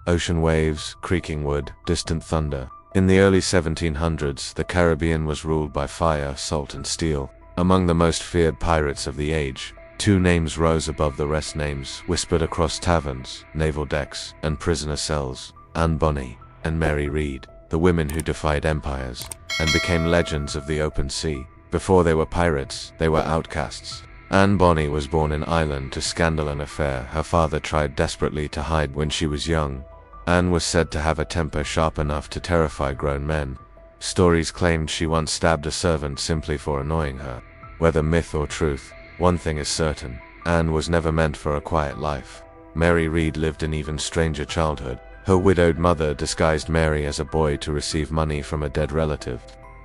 ocean waves, creaking wood, distant thunder. In the early 1700s, the Caribbean was ruled by fire, salt, and steel. Among the most feared pirates of the age, two names rose above the rest: names whispered across taverns, naval decks, and prisoner cells: Bonny and Mary Read, the women who defied empires and became legends of the open sea. Before they were pirates, they were outcasts. Bonny was born in Ireland to scandal and affair. Her father tried desperately to hide when she was young. Anne was said to have a temper sharp enough to terrify grown men. Stories claimed she once stabbed a servant simply for annoying her. Whether myth or truth, one thing is certain: Anne was never meant for a quiet life. Mary Read lived an even stranger childhood. Her widowed mother disguised Mary as a boy to receive money from a dead relative.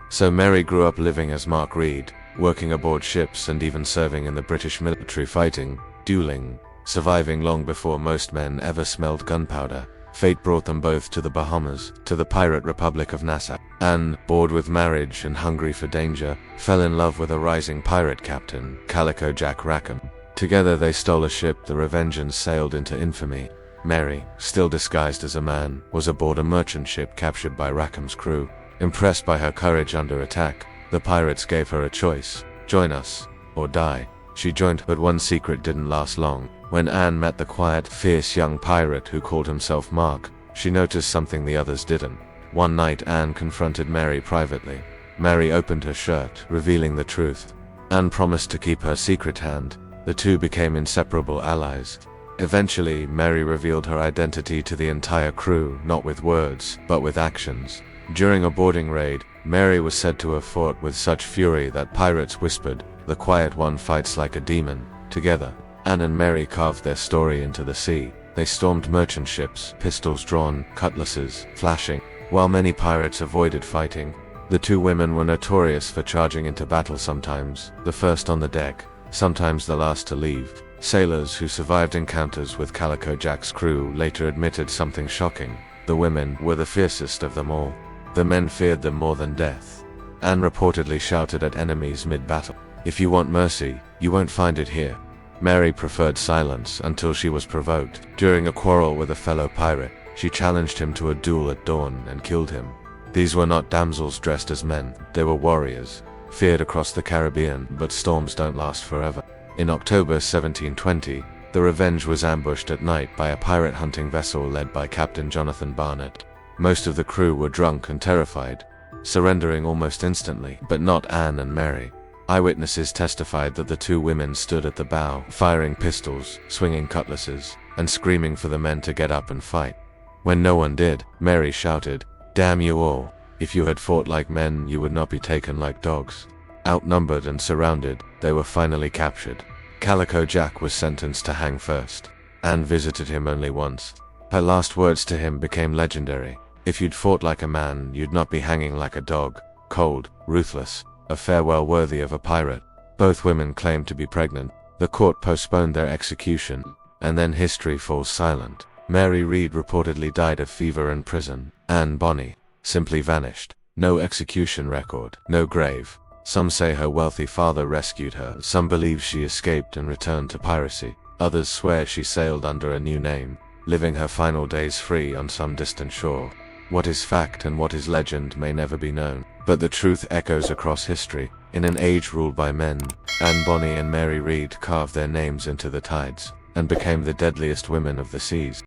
So Mary grew up living as Mark Read, working aboard ships and even serving in the British military, fighting, dueling, surviving long before most men ever smelled gunpowder. Fate brought them both to the Bahamas, to the pirate Republic of Nassau. Anne, bored with marriage and hungry for danger, fell in love with a rising pirate captain, Calico Jack Rackham. Together they stole a ship, the Revenge, and sailed into infamy. Mary, still disguised as a man, was aboard a merchant ship captured by Rackham's crew. Impressed by her courage under attack, the pirates gave her a choice: join us or die. She joined, but one secret didn't last long. When Anne met the quiet, fierce young pirate who called himself Mark, she noticed something the others didn't. One night Anne confronted Mary privately. Mary opened her shirt, revealing the truth. Anne promised to keep her secret hand. The two became inseparable allies. Eventually, Mary revealed her identity to the entire crew, not with words, but with actions. During a boarding raid, Mary was said to have fought with such fury that pirates whispered, "The quiet one fights like a demon." Together, Anne and Mary carved their story into the sea. They stormed merchant ships, pistols drawn, cutlasses flashing. While many pirates avoided fighting, the two women were notorious for charging into battle, sometimes the first on the deck, sometimes the last to leave. Sailors who survived encounters with Calico Jack's crew later admitted something shocking: the women were the fiercest of them all. The men feared them more than death. Anne reportedly shouted at enemies mid-battle, "If you want mercy, you won't find it here." Mary preferred silence until she was provoked. During a quarrel with a fellow pirate, she challenged him to a duel at dawn and killed him. These were not damsels dressed as men, they were warriors, feared across the Caribbean, but storms don't last forever. In October 1720, the Revenge was ambushed at night by a pirate hunting vessel led by Captain Jonathan Barnett. Most of the crew were drunk and terrified, surrendering almost instantly, but not Anne and Mary. Eyewitnesses testified that the two women stood at the bow, firing pistols, swinging cutlasses, and screaming for the men to get up and fight. When no one did, Mary shouted, "Damn you all! If you had fought like men, you would not be taken like dogs." Outnumbered and surrounded, they were finally captured. Calico Jack was sentenced to hang first. Anne visited him only once. Her last words to him became legendary: "If you'd fought like a man, you'd not be hanging like a dog." Cold, ruthless, a farewell worthy of a pirate. Both women claimed to be pregnant. The court postponed their execution, and then history falls silent. Mary Read reportedly died of fever in prison. Bonny simply vanished. No execution record, no grave. Some say her wealthy father rescued her. Some believe she escaped and returned to piracy. Others swear she sailed under a new name, living her final days free on some distant shore. What is fact and what is legend may never be known, but the truth echoes across history. In an age ruled by men, Bonny and Mary Read carved their names into the tides, and became the deadliest women of the seas.